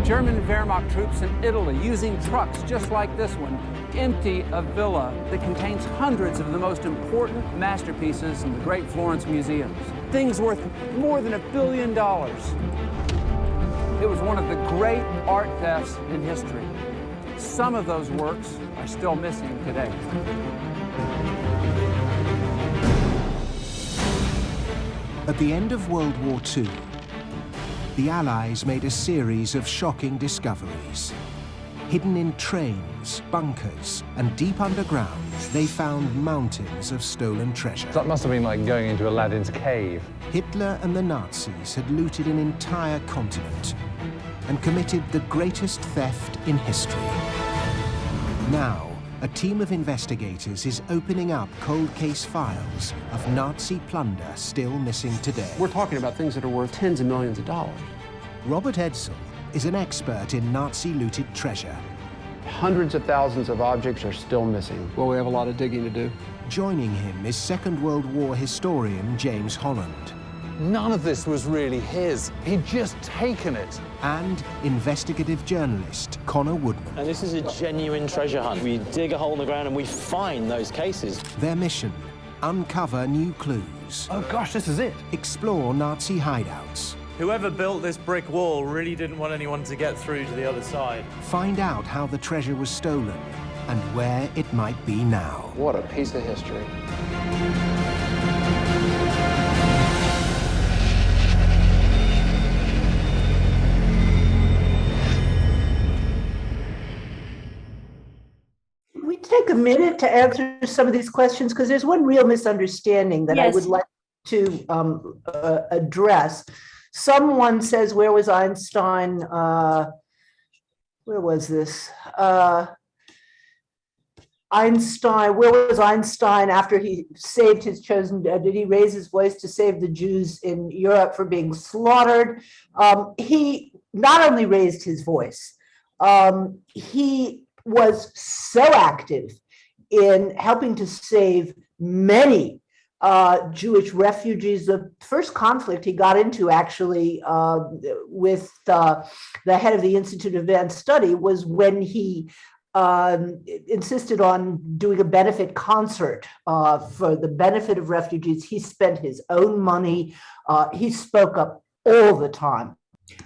S8: German Wehrmacht troops in Italy using trucks just like this one empty a villa that contains hundreds of the most important masterpieces in the great Florence museums. Things worth more than $1 billion. It was one of the great art thefts in history. some of those works are still missing today.
S9: At the end of World War II, the Allies made a series of shocking discoveries. Hidden in trains, bunkers, and deep underground, they found mountains of stolen treasure.
S10: That must have been like going into Aladdin's cave.
S9: Hitler and the Nazis had looted an entire continent and committed the greatest theft in history. Now, a team of investigators is opening up cold case files of Nazi plunder still missing today.
S8: We're talking about things that are worth tens of millions of dollars.
S9: Robert Edsel is an expert in Nazi looted treasure.
S8: Hundreds of thousands of objects are still missing. Well, we have a lot of digging to do.
S9: Joining him is Second World War historian James Holland.
S10: None of this was really his. He'd just taken it.
S9: And investigative journalist Connor Woodman.
S11: And this is a genuine treasure hunt. We dig a hole in the ground and we find those cases.
S9: Their mission, uncover new clues.
S10: Oh gosh, this is it.
S9: Explore Nazi hideouts.
S12: Whoever built this brick wall really didn't want anyone to get through to the other side.
S9: Find out how the treasure was stolen and where it might be now.
S8: What a piece of history.
S6: We take a minute to answer some of these questions because there's one real misunderstanding that I would like to address. Someone says, where was Einstein? Where was this? Einstein, where was Einstein after he saved his chosen, did he raise his voice to save the Jews in Europe for being slaughtered? He not only raised his voice, he was so active in helping to save many Jewish refugees. The first conflict he got into actually with the head of the Institute of Advanced Study was when he insisted on doing a benefit concert for the benefit of refugees. He spent his own money. He spoke up all the time.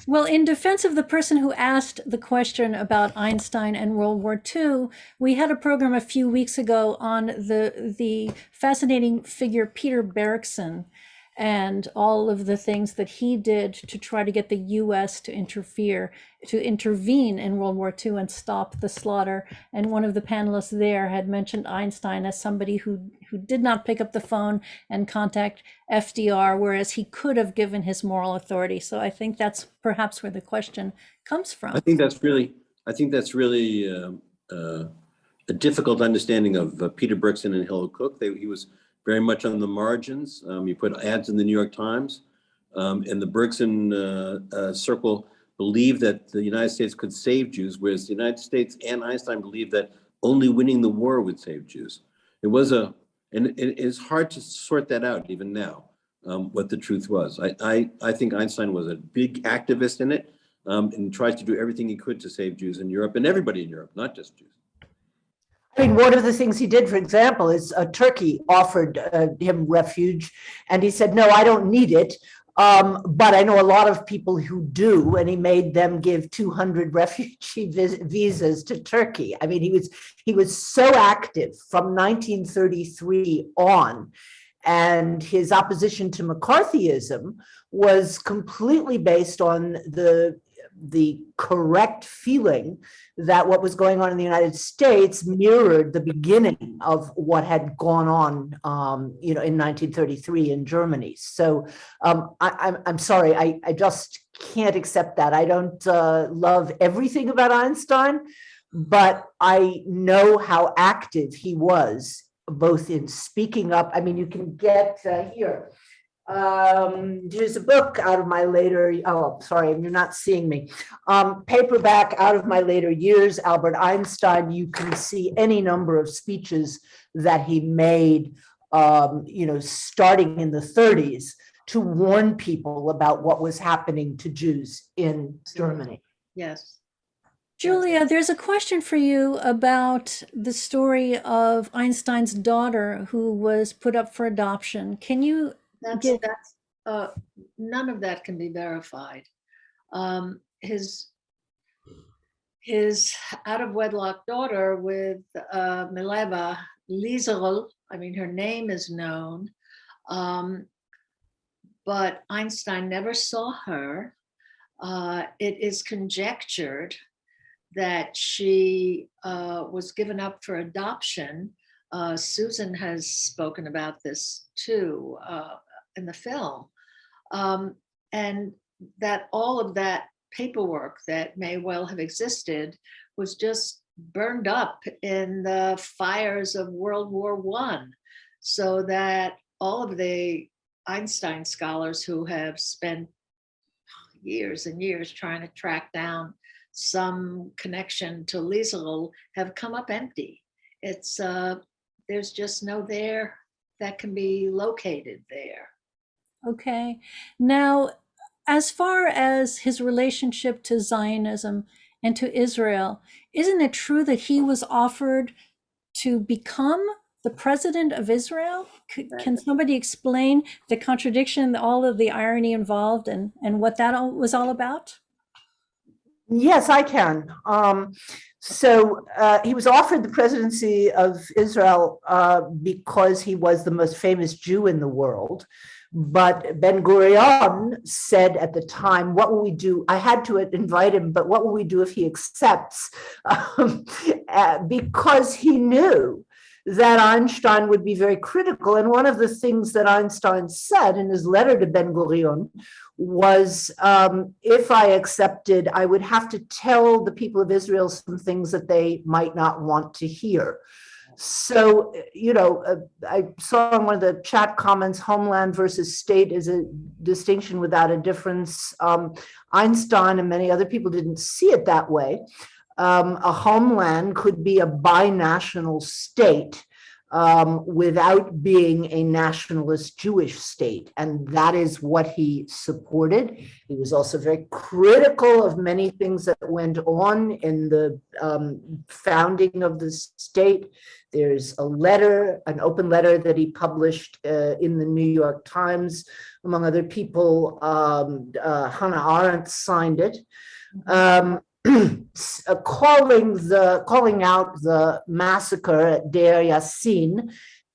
S1: Well, in defense of the person who asked the question about Einstein and World War II, we had a program a few weeks ago on the fascinating figure Peter Bergson and all of the things that he did to try to get the U.S. to intervene in World War II and stop the slaughter. And one of the panelists there had mentioned Einstein as somebody who did not pick up the phone and contact FDR, whereas he could have given his moral authority. So I think that's perhaps where the question comes from.
S4: I think that's really a difficult understanding of Peter Bergson and Hill Cook. He was very much on the margins. He put ads in the New York Times, and the Bergson circle believed that the United States could save Jews, whereas the United States and Einstein believed that only winning the war would save Jews. And it's hard to sort that out even now, what the truth was. I think Einstein was a big activist in it, and tried to do everything he could to save Jews in Europe, and everybody in Europe, not just Jews.
S6: I mean, one of the things he did, for example, is Turkey offered him refuge, and he said, no, I don't need it, but I know a lot of people who do, and he made them give 200 refugee visas to Turkey. I mean, he was so active from 1933 on, and his opposition to McCarthyism was completely based on the correct feeling that what was going on in the United States mirrored the beginning of what had gone on, in 1933 in Germany. So I'm sorry, I just can't accept that. I don't love everything about Einstein, but I know how active he was, both in speaking up. I mean, you can get here. There's a book out of my later, you're not seeing me. Paperback out of my later years, Albert Einstein. You can see any number of speeches that he made, starting in the 30s to warn people about what was happening to Jews in Germany.
S2: Yes.
S1: Julia, there's a question for you about the story of Einstein's daughter who was put up for adoption. Can you
S2: none of that can be verified. his out-of-wedlock daughter with Mileva Lieserl. I mean, her name is known, but Einstein never saw her. It is conjectured that she was given up for adoption. Susan has spoken about this too in the film. And that all of that paperwork that may well have existed was just burned up in the fires of World War I, so that all of the Einstein scholars who have spent years and years trying to track down some connection to Lieserl have come up empty. It's there's just no there that can be located there.
S1: Okay. Now, as far as his relationship to Zionism and to Israel, isn't it true that he was offered to become the president of Israel? Can somebody explain the contradiction, all of the irony involved, and what that was all about?
S6: Yes, I can. So he was offered the presidency of Israel because he was the most famous Jew in the world. But Ben-Gurion said at the time, what will we do? I had to invite him, but what will we do if he accepts? Because he knew that Einstein would be very critical. And one of the things that Einstein said in his letter to Ben-Gurion was, if I accepted, I would have to tell the people of Israel some things that they might not want to hear. So, you know, I saw in one of the chat comments, homeland versus state is a distinction without a difference. Einstein and many other people didn't see it that way. A homeland could be a binational state without being a nationalist Jewish state. And that is what he supported. He was also very critical of many things that went on in the founding of the state. There's a letter, an open letter that he published in the New York Times, among other people. Hannah Arendt signed it. Calling out the massacre at Deir Yassin,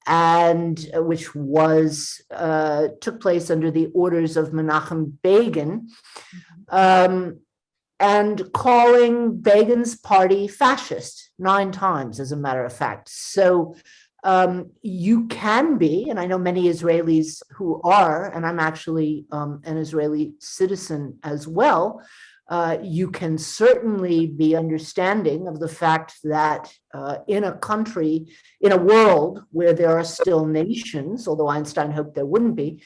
S6: and which was took place under the orders of Menachem Begin, and calling Begin's party fascist 9 times, as a matter of fact. So you can be, and I know many Israelis who are, and I'm actually an Israeli citizen as well. You can certainly be understanding of the fact that in a country, in a world where there are still nations, although Einstein hoped there wouldn't be,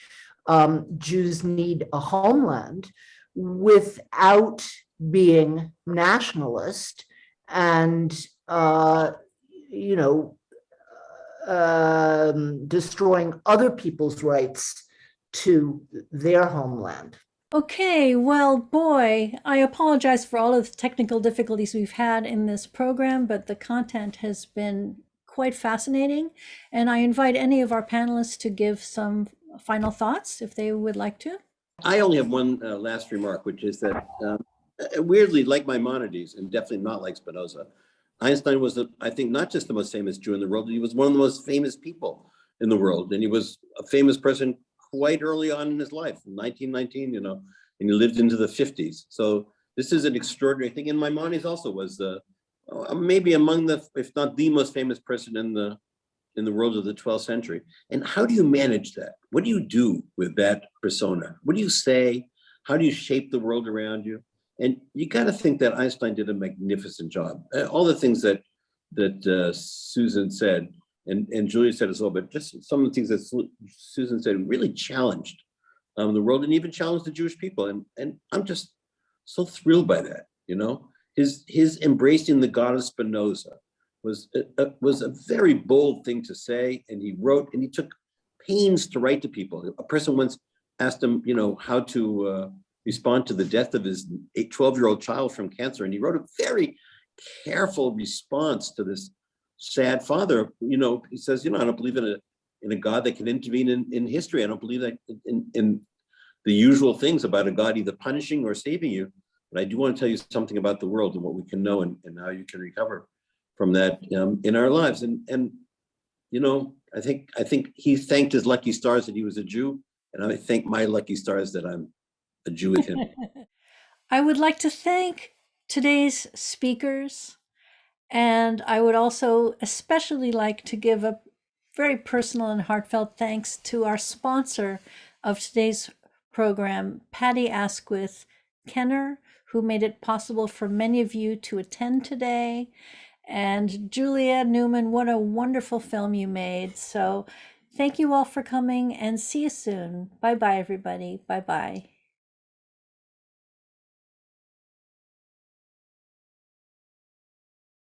S6: Jews need a homeland without being nationalist and, you know, destroying other people's rights to their homeland.
S1: Okay, well, boy, I apologize for all of the technical difficulties we've had in this program, but the content has been quite fascinating. And I invite any of our panelists to give some final thoughts if they would like to.
S4: I only have one last remark, which is that weirdly, like Maimonides, and definitely not like Spinoza, Einstein was, I think, not just the most famous Jew in the world, he was one of the most famous people in the world. And he was a famous person quite early on in his life, 1919, you know, and he lived into the 50s. So this is an extraordinary thing. And Maimonides also was maybe among the, if not the most famous person in the world of the 12th century. And how do you manage that? What do you do with that persona? What do you say? How do you shape the world around you? And you got to think that Einstein did a magnificent job. All the things that Susan said, and Julia said as well, but just some of the things that Susan said really challenged the world and even challenged the Jewish people. And I'm just so thrilled by that, you know? His embracing the God of Spinoza was a very bold thing to say. And he wrote, and he took pains to write to people. A person once asked him, you know, how to respond to the death of his 12-year-old child from cancer. And he wrote a very careful response to this sad father. You know, he says, you know, I don't believe in a God that can intervene in history. I don't believe that in the usual things about a God either punishing or saving you. But I do want to tell you something about the world and what we can know and how you can recover from that in our lives. And you know, I think he thanked his lucky stars that he was a Jew, and I thank my lucky stars that I'm a Jew with him.
S1: I would like to thank today's speakers, and I would also especially like to give a very personal and heartfelt thanks to our sponsor of today's program, Patty Asquith Kenner, who made it possible for many of you to attend today. And Julia Newman, what a wonderful film you made. So thank you all for coming and see you soon. Bye-bye, everybody. Bye-bye.